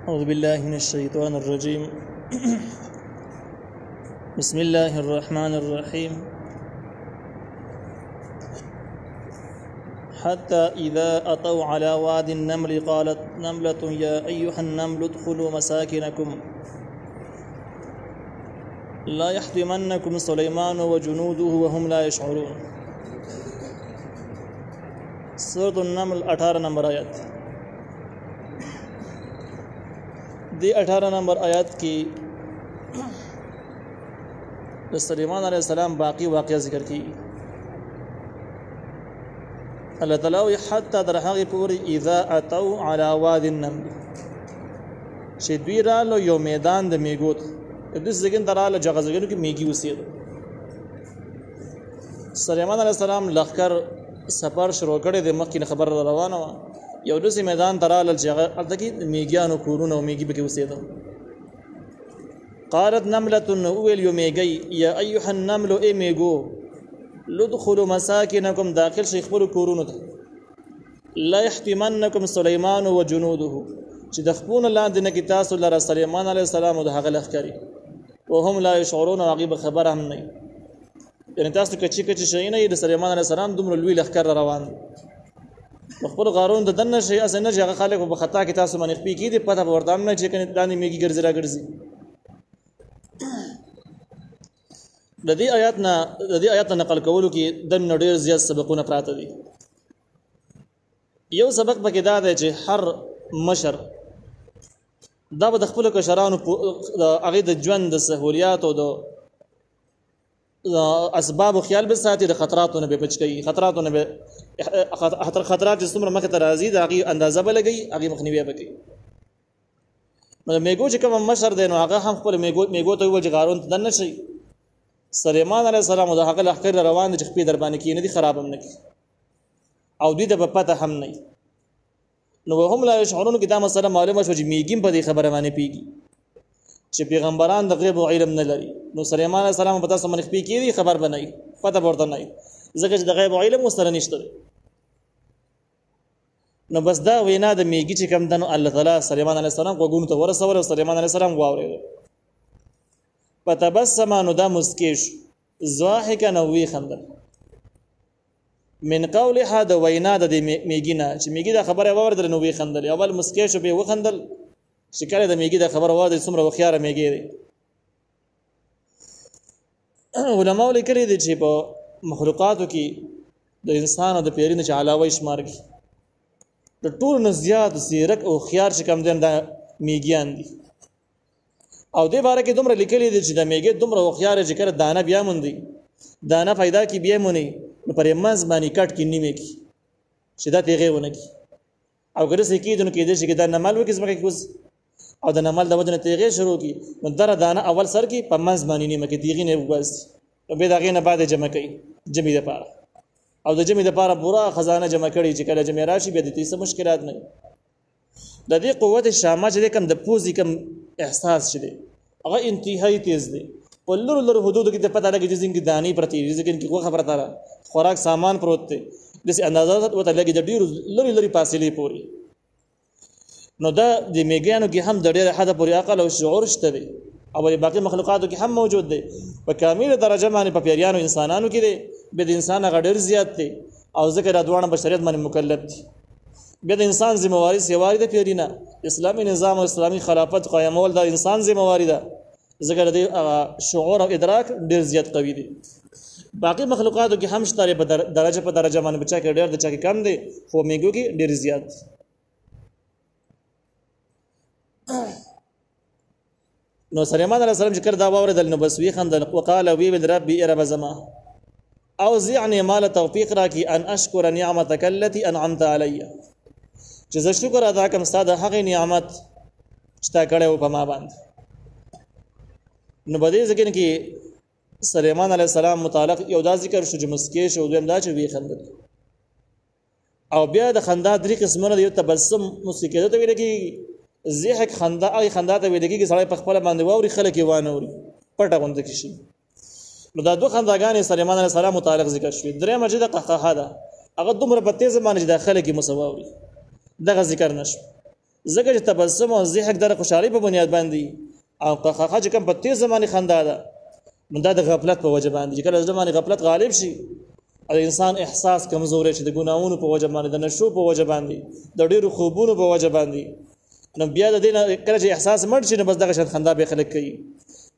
أعوذ بالله من الشيطان الرجيم بسم الله الرحمن الرحيم حتى إذا أتوا على واد النمل قالت نملة يا أيها النمل ادخلوا مساكنكم لا يحطمنكم سليمان وجنوده وهم لا يشعرون. سورة النمل 18 نمبر آیت. دی 18 نمبر آیات کی سلیمان علیہ السلام باقی واقعہ ذکر کی. اللہ تعالی حتی در هغه پوری اذا اتوا على واد النمل چې دوی رالو یو میدان د میګو ته د زګن دراله جغزګنو کې میګي وسید. سلیمان علیہ السلام لخر سفر شروع کړي د مخکې خبر روانه و یو دسي میدان دراله جغه التکی میګیانو کورونو میګي به کې وسید. قالت نملة اول یو میګي یا ایها النمل ای میګو لدخلوا مساكنكم داخل شیخ پر کورونو ته لا يحتمنكم سليمان وجنوده چې د خپل لاندې نه کې تاسو لره سليمان عليه السلام او د هغه لخرې وهم لا يشعرون غیب خبر هم نه یعنی تاسو کچی شي نه د سليمان عليه السلام دومره لوی لخر روان خپل غارون د دنه شي اسنه چې خلک په خطا کې تاسو باندې خپې کیدي پته ورته نه چې کنه دانی میګي ګرځي را ګرځي. د دې آیات نقل کولو کې د نړۍ زیات سبقونه پراته دي. یو سبق پکې دا دی چې هر مشر دا به د خپل کشرانو هغه د ژوند د سہولیات او د اسباب خیال به ساتي د خطراتونو به بچ کی خطرات چې څومره مخه ته راځي د هغه اندازه به لګي هغه مخنیوي به کوي. نو میګو چې کوم مشر دی نو هغه هم خپل میګو ته وځي غارون ته نه شي. سليمان عليه السلام د هغه لخر روان دي چې خپې در باندې کې نه دي خراب هم نه کی او دوی ته په پته هم نه نو هم لا يشعرون کې دا مسله معلومه شو چې میګیم په دې خبره باندې پیږي چې پیغمبران د غیب او علم نه لري. نو سليمان عليه السلام په تاسو باندې خپې کېږي خبر بنئ پته ورته نه ځکه چې د غیب او علم وسره نشته. نو بس دا وینا د میګي چې کم دنو الله تعالی سليمان عليه السلام وګونو ته ورسول او سليمان عليه السلام واورید فتبسم نو دا مسکیش ضاحکا نوی خندل من قولها د وینا د میګینا چې میګي دا خبره واورید نو وی خندل اول مسکیش به وخندل چې کله د میګي دا خبره واورید څومره وخیاره میګي دی. علماء لیکلي دي چې په مخلوقاتو کې د انسان او د پیرینو چې علاوه شمار کی د ټول نه زیات زیرک او خيار چې کم دي د میګیان دي او دې باره کې دومره لیکلي دي چې د میګي دومره وخیار چې کړه دانه بیا مونږ دانه پیدا کی بیا مونږ نو پرې مز باندې کټ کې نیمه کی چې دا تیغه ونه کی او ګره سې کې دنو کې دې چې دا نمل وکي زما کې کوز او د نمل د وجنه تیغه شروع کی نو در دانه اول سر کې په مز باندې نیمه کې تیغه نه وګاس نو به داغه نه بعد جمع کوي جمع د پاره او د جمع د پاره پورا خزانه جمع کړي چې کله جمع راشي به د دې مشکلات نه د دې قوت شامه چې کم د پوزي کم احساس شته هغه انتهایی تیز دی په لور حدود کې د پته لګي چې څنګه دانی پرتی ځکه کې خبره تاره خوراک سامان پروت دی د اندازات وته لګي د ډیر لری فاصله پوري. نو دا د میګانو کې هم د ډیر حد پوري عقل او شعور شته دی او باقي مخلوقاتو کې هم موجود دی په کامله درجه باندې په پیریانو انسانانو کې دی به د انسان غډر زیات دی او ذکر ادوان بشریت باندې مکلف دی به د انسان ذمہواری سیواری د پیرینا اسلامي نظام او اسلامي خلافت قائمول د انسان ذمہواری ده ذکر د شعور او ادراک ډیر زیات قوي دي. باقي مخلوقاتو کې هم شته په درجه باندې بچا کې ډیر د چا کې کم دي خو میګو کې ډیر زیات. نو سليمان عليه السلام چې کړه دا واوردل نو بس وی خندل وقال وی بالرب رب زما اوزعني مال توفيق راكي ان اشكر نعمتك التي انعمت علي چې زه شکر ادا کوم ستاسو هغه نعمت چې تا کړو په ما باندې. نو بده ځکه کې سليمان عليه السلام متعلق یو دا ذکر شو چې مسکیش او دویم دا چې وی خندل او بیا د خندا درې قسمونه یو تبسم موسیقي ته ویل کی زیحک خندا ای خندا ته ویل کی سړی په خپل باندې ووري خلک یې وانه ووري پټه غوند کی شي. نو دا دوه خنداګانې سليمان عليه السلام متعلق ذکر شوې. درې مجده قهقه ده هغه دومره په تیز باندې داخله کې مسواوري دغه ذکر نشو ځکه چې تبسم او ضحک د خوشحالۍ په بنیاد باندې او قهقه چې کوم په تیز زمانه خندا ده دا د غفلت په وجه باندې چې کله زمانه غفلت غالب شي او انسان احساس کمزور شي د ګناہوں په وجه باندې د نشو په وجه باندې د ډیرو خوبونو په وجه باندې نو بیا د دین کله چې احساس مړ شي نو بس دغه شان خندا به خلک کوي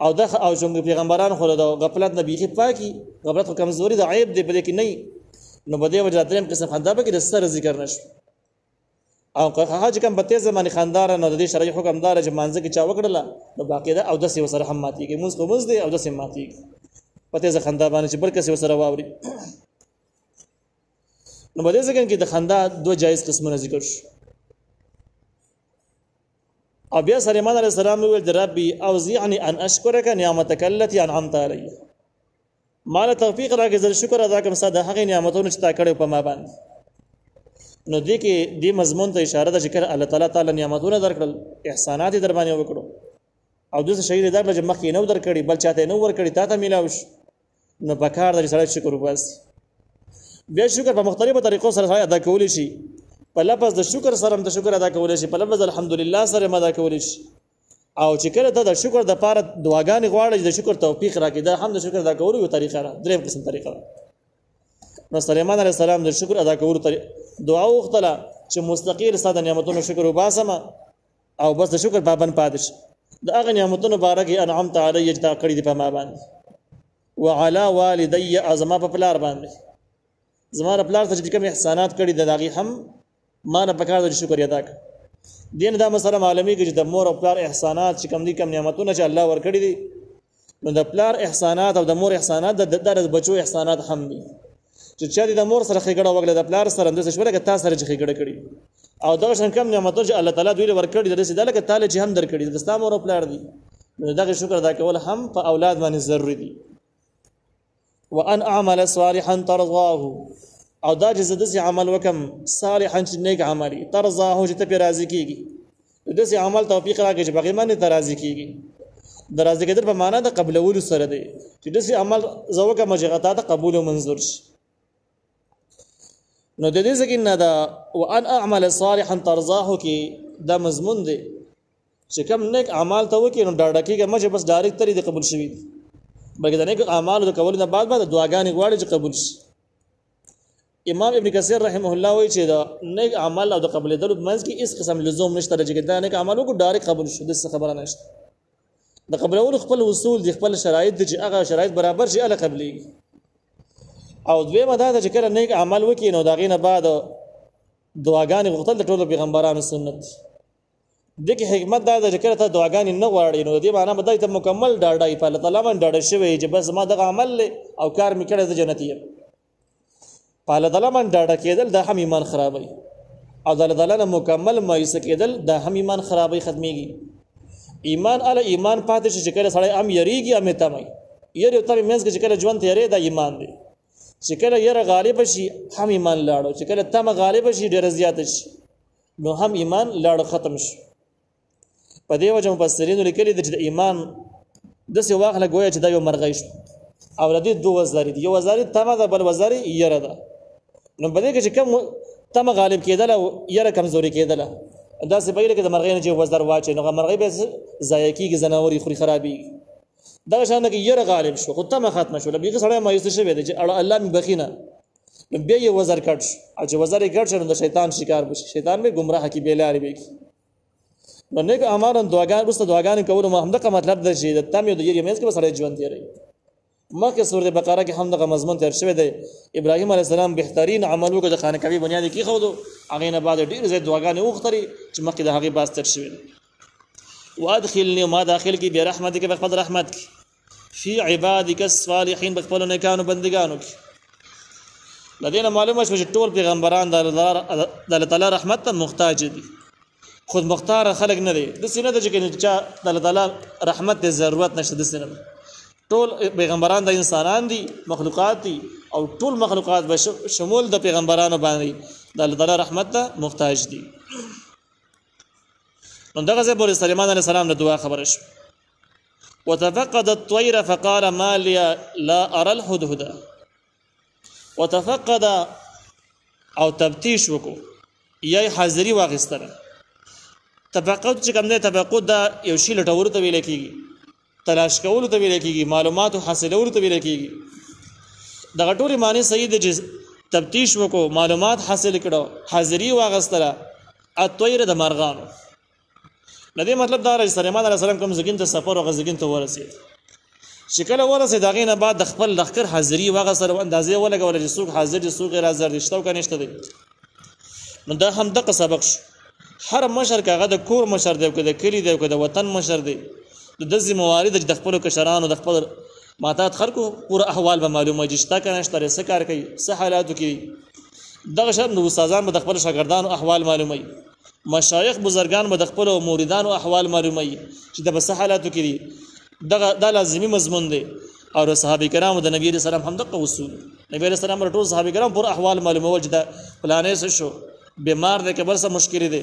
او د او څنګه پیغمبرانو خو د غفلت نه بیخي پاکي غفلت کمزوري د عیب دی بلکې نه نو بده وجه دریم قسم خندا به کې د سر ذکر نشو او که هغه کوم په تیز زمانه خندار نه د دې شرعي حکم دار چې مانځه کې چا وکړه نو باقی دا او د سی وسره هم ماتيږي موږ کوم دي او د سی ماتيږي په تیز خندا باندې چې بل کس وسره واوري نو بده ځکه کې د خندا دوه جایز قسمونه ذکر شو او بیا سليمان عليه السلام ویل ربي اوزعني ان اشكرك نعمتك التي انعمت علي مال توفیق راکې زر شکر ادا کوم ساده هغه نعمتونو چې تا کړې په ما باندې نو دې کې دې مضمون ته اشاره ده چې کله الله تعالی نعمتونه درکړل احسانات در باندې وکړو او د څه شي درکړل چې مخکې نو درکړي بل چاته نو ورکړي تا ته ملاوش نو پکار د سره شکر وباسي بیا شکر په مختلفو طریقو سره ادا کولی شي په لفظ د شکر سره د شکر ادا کولی شي په لفظ الحمدلله سره ادا کولی شي او چې کله ته د شکر د پاره دعاګانې غواړي د شکر توفیق راکړي دا هم د شکر ادا کولو یو طریقه ده دریم قسم طریقه ده نو سليمان عليه السلام د شکر ادا کولو دعا وغوښتله چې مستقیل ساده نعمتونو شکر وباسم او بس د شکر پابند پاتې شي د هغه نعمتونو بارکه انعمت علی چې تا کړی دی په ما باندې وعلى والدي ازما په پلار باندې زما په پلار ته چې کوم احسانات کړی د داغي هم ما نه پکار د شکر ادا کړ دین دا مسله معلومی کې چې د مور او پلار احسانات چې کوم دي کوم نعمتونه چې الله ورکړي دي نو د پلار احسانات او د مور احسانات د بچو احسانات هم دي چې چا د مور سره خېګړه وګړه د پلار سره د شوره کې تاسو سره چې خېګړه کړي او دا څنګه کوم نعمتونه چې الله تعالی دوی ورکړي د رسیدل کې تعالی چې هم درکړي د ستاسو مور او پلار دي نو دغه شکر ادا کول هم په اولاد باندې ضروری دي وان اعمل صالحا ترضاه او دا چې زده سي عمل وکم صالحا چې نیک عملي ترضاه چې ته راضي کیږي د سي عمل توفیق راکړي چې بغیر باندې راضي کیږي د راضي کېدل په معنا د قبولولو سره دی چې د سي عمل زوکه مجغتا ته قبول او منظور شي نو د دې ځکه نه دا وان اعمل صالحا ترضاه کې دا مضمون دی چې کوم نیک اعمال ته وکړي نو ډاډه کېږي مې بس ډایرکټ ترې د قبول شوی بلکې د نیک اعمال د قبول نه بعد دعاګانې غواړي چې قبول شي امام ابن کثیر رحمه الله وایي چې دا نیک عمل او د قبول دلو منځ کې هیڅ قسم لزوم نشته چې دا نیک عملو کو ډایرکټ قبول شو د څه خبره نشته د قبولولو خپل اصول د خپل شرایط دي چې هغه شرایط برابر شي الله قبليږي او دویمه دا چې کله نیک عمل وکړي نو دا غینه بعد دعاګانې غوښتل د ټولو پیغمبرانو سنت دغه حکمت دا چې کله ته دعاګانې نه غواړې نو دې معنی بدای ته مکمل ډاډای په الله تعالی باندې ډاډه شوی چې بس ما دغه عمل او کار میکړه د جنتی یم په الله تعالی باندې ډاډه کېدل دا هم ایمان خرابوي او د الله تعالی نه مکمل مایوس کېدل دا هم ایمان خرابوي ختميږي ایمان ایمان پاتې شي چې کله سړی هم یریږي هم تمای یره ته مینځ کې چې کله ژوند تیرې دا ایمان دی چې کله یره غالب شي هم ایمان لاړو چې کله تم غالب شي ډیر زیات شي نو هم ایمان لاړو ختم شي په دې وجه مفسرین لیکلي دي چې ایمان د څه واخله ګویا چې دا یو مرغۍ شو او د دې دوه وزاري دي یو وزاري تم ده بل وزاري یره ده نو بده کې چې کوم تم غالب کېدل او یره کمزوري کېدل دا څه بایله کې د مرغۍ نه چې وزر واچي نو مرغۍ به ضایع کیږي زناوري خوري خرابي دا شان کې یره غالب شو خو تم ختم شو لبیغه سره مایوس شوی دی چې الله می بخینه بیا یې وزر کټ او چې وزر یې کټ شنو د شیطان شکار بشي شیطان به گمراه کی بیلاری به کی نو نیک اعمال دعاګان رسته دعاګان کول مو هم دغه مطلب ده چې د تم یو د یې مېز کې سره ژوند دی مکه سورۃ بقره کې هم دغه مضمون تر شوی دی ابراهیم علی السلام بهترین عملو کو د خانقاهي بنیاد کې خو دو هغه نه بعد ډیر زیات دعاګان وختري چې مکه د هغه باس تر شوی وادخلني ما داخل کی برحمتک بفضل رحمتک فی عبادک الصالحین بخپل نه کانو بندگانو کې لدينا معلومه شو چې ټول پیغمبران د الله تعالی رحمت ته محتاج دي خود مختار خلق نه دي د سینه د چې د الله تعالی رحمت ته ضرورت نشته د سینه ټول پیغمبران د انسانان دي مخلوقات دي او ټول مخلوقات به شمول د پیغمبرانو باندې د الله تعالی رحمت ته محتاج دي نو دغه ځای بوله سليمان عليه السلام د دعا خبره شو وتفقد الطير فقال ما لي لا ارى الهدهد وتفقد او تفتیش وکړو یای حاضری واغستره تفقد چې کوم دی تفقد دا یو شی لټولو ته ویل کېږي، تلاش کولو ته ویل کېږي، معلوماتو حاصلولو ته ویل کېږي. دغه ټولې معنی صحیح دی چې تفتیش وکړو، معلومات حاصل کړو، حاضري واغستله الطیر د مارغانو. د دې مطلب دا چې سلیمان علیه السلام کوم ځګین ته سفر او غزګین ته ورسېد، چې کله ورسېد هغې نه بعد د خپل لښکر حاضري واغستله، اندازې ولګوله چې څوک حاضر دي څوک غیر حاضر دي، شته او که نشته دی. نو دا هم دغه سبق شو. هر مشر که هغه د کور مشر دی او که د کلي دی او که د وطن مشر دی، د ده ذمهواري ده چې د خپلو کشرانو د خپل ماتحت خلکو پوره احوال به معلومه چې شته که نشته، څه کار کوي، څه حالاتو کې. دغه شان د استادان به د خپلو شاګردانو احوال معلوموي، مشایخ بزرگان به د خپلو موریدانو احوال معلوموي چې د به څه حالاتو کې دي. دا لازمي مضمون دی. او صحابه کرامو د نبی علیه السلام هم دغه اصول، نبی علیه السلام ټول صحابه کرام پوره احوال معلومول چې د فلانې څه شو، بیمار دی که بل څه مشکل دی،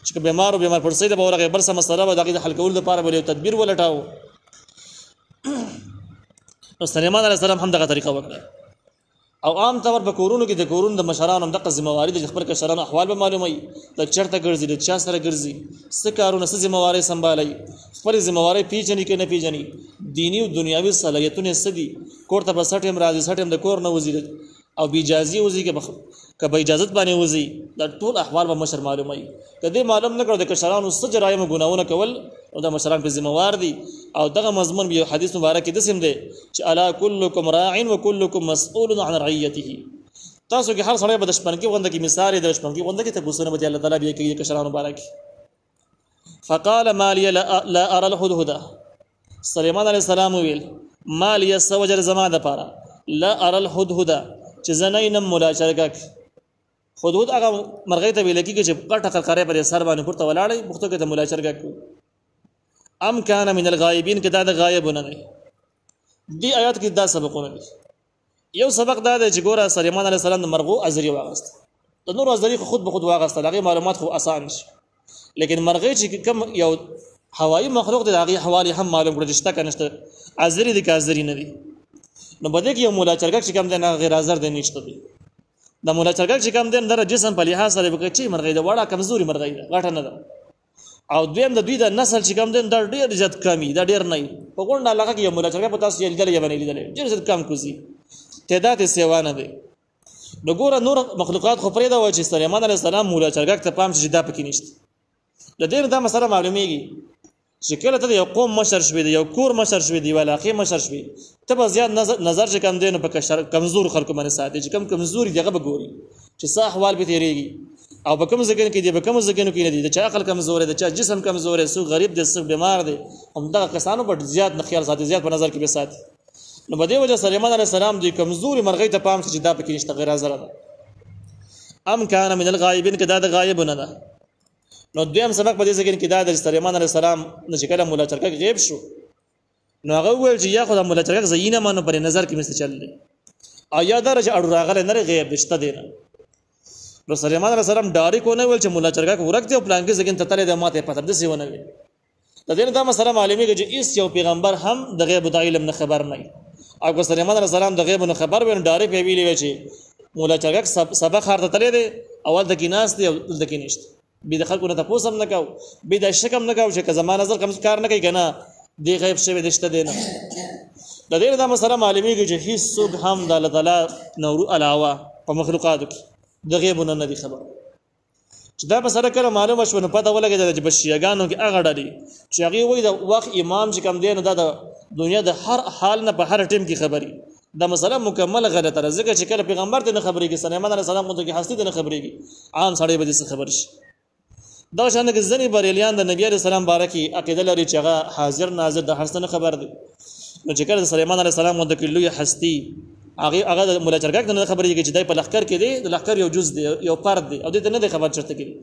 چې بیمار او بیمار پړسۍ ده به ورغی بل څه مسله به د هغې د حل کولو لپاره به یو تدبیر ولټاوه. نو سلیمان علیه السلام هم دغه طریقه وکړه. او عام طور په کورونو کې د کورونو د مشرانو هم دغه ذمهواري ده چې خپل کشرانو احوال به معلوموي، د چېرته ګرځي، د چا سره ګرځي، څه کارونه، څه ذمهوارۍ سنبالوي، خپلې ذمهوارۍ پیژني که نه پیژني، دیني او دنیاوي صلاحیتونه یې څه دي، کور ته به څه ټایم راځي، څه ټایم د کور نه وځي، او بې اجازې وځي که به اجازت باندې وځي، دا ټول احوال به مشر معلوموي. که دې معلوم نه کړو د کشرانو څه جرایم او ګناهونه کول، او د مشران په ذمهوار دي. او دغه مضمون بیا حدیث مبارک کې داسې هم دی چې الا کلکم راع وکلکم مسؤول عن رعیته. تاسو کې هر سړی به د شپنکۍ غونډه کې مثال د شپنکۍ غونډه کې تپوسونه به الله تعالی بیا کوي د کشرانو باره کې. فقال ما لي لا ارى الهدهد. سلیمان علیه السلام ویل ما لي سوجر زما دپاره لا ارى الهدهد چې زه نه وینم مولا چرګک. هدهد هغه مرغۍ ته ویل کېږي چې غټه قرقرې پر سر باندې پورته ولاړی، پښتو کې د مولا چرګک. ام کان من الغایبین کې دا د غایبونه دی. دې آیات کې دا سبقونه دي. یو سبق دا دی چې ګوره سلیمان علیه السلام د مرغو ازري واغسته، د نورو ازري خود به خود واغسته، د هغې معلومات خو اسان شي. لیکن مرغۍ چې کوم یو هوایي مخلوق دی د هغې حوالې هم معلوم کړه چې شته که نشته، ازري دي که ازري نه دي. نو په دې کې یو مولا چرګک چې کوم دی نه غیر حاضر دی، نشته دی. د مولا چرګک چې کوم دی د جسم په لحاظ سره به چې مرغۍ ده وړه کمزوري مرغۍ ده، غټه نه ده. او دویم د دوی د نسل چې کوم دی دا ډېر زیات کمي، دا ډېر نه وي. په غونډه علاقه کې یو مولا چرګک په تاسو یې لیدلی یا به نه لیدلی، ډېر زیات کم کوزي، تعداد یې سیوا نه دی. نو ګوره نور مخلوقات خو پرېږده وه چې سلیمان علیه السلام مولا چرګک ته پام چې دا پکې نشته. د دې نه دا مسله معلومیږي چې کله ته د یو قوم مشر شوې، د یو کور مشر شوې، د یو علاقې مشر شوې، ته به زیات نظر چې کوم دی نو په کمزورو خلکو باندې ساتي، چې کوم کمزوري دي هغه به ګوري چې څه احوال به تېرېږي او په کوم ځایونو کې دي، په کوم ځایونو کې نه دي، د چا عقل کمزور دی، د چا جسم کمزور دی، څوک غریب دی، څوک بیمار دی، همدغه کسانو به زیات نه خیال ساتي، زیات په نظر کې به ساتي. نو په دې وجه سلیمان علیه السلام دوی کمزوري مرغۍ ته پام چې دا پکې نشته، غیر حاضره ده. ام کان من الغایبین کې دا د غایبونه ده. نو دویم سبق په دې ځای کې دا د سلیمان علیه السلام نه چې کله مولا چرګک غیب شو، نو هغه وویل چې یا خو د مولا چرګک زه یې نه منم، په نظر کې مې څه چل دی، او یا دا چې اړو راغلی نه غیب دی، شته دی نه. نو سلیمان علیه السلام ډایرکټ ونه ویل چې مولا چرګک ورک دی او پلانکې ځای ته تللی دی، ما ته یې پته داسې ونه ویل. د دې نه دا مسله معلومېږي چې هېڅ یو پیغمبر هم د غیب د علم نه خبر نه وي. او که سلیمان علیه السلام د غیب نه خبر وي نو ډایرکټ یې ویلي وی چې مولا چرګک سبا ښار ته تللی دی، اول دکې ناست دی او دلته کې نشته. بې د خلکو نه تپوس هم نه کوو، بې د شک هم نه کوو چې که زما نظر کار نه کوي که نه دې غیب شوی دی، شته دی نه. د دې نه دا مسله معلومېږي چې هېڅ څوک هم د الله تعالی نه علاوه په مخلوقاتو کې د غیبونه نه دي خبر. چې دا مسله کله معلومه شوه نو پته ولګېده چې په شیعګانو کې هغه ډلې چې هغې وایي د وخت امام چې کوم دی نو دا د دنیا د هر حال نه په هر ټیم کې خبري. دا مسله مکمل غلطه ده، ځکه چې کله پیغمبر ته نه خبرېږي، سلیمان علیه السلام غوندې هستي ته نه خبرېږي، عام سړی به دې څه خبر شي. دا شان کې ځینې بریلیان د نبی علیه السلام باره کې عقیده لري چې هغه حاضر ناظر د هر څه نه خبر دی. نو چې کله د سلیمان علیه السلام غوندې کې لویه هستي هغه د مولا چرګک نه خبرېږي چې دی په لښکر کې دی، د لښکر یو جز دی، یو فرد دی، او دې ته نه دی خبر چېرته کې دی.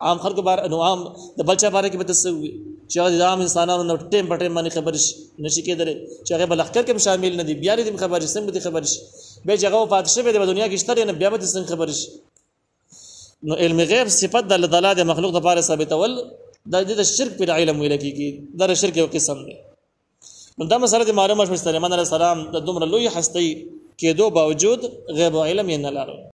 عام خلکو نو عام د بل چا باره کې به ته څه ووایي چې هغه د عام انسانانو نه ټیم په ټیم باندې خبر شي، نشي کېدلی چې هغې په لښکر کې هم شامل نه دي، بیا دې هم خبر شي، څنګه به دې خبر شي، بیا چې هغه وفات شوی دی په دنیا کې شته دی نه بیا به دې څنګه خبر شي. نو علم غیب صفت د الله تعالی د مخلوق لپاره ثابتول دا د شرک په علم ویل کېږي، دا د شرک یو قسم دی. نو دا مسله د معلومه شوه سلیمان علیه السلام د دومره لوی هستۍ کېدو باوجود غیب او علم یې نه لرل.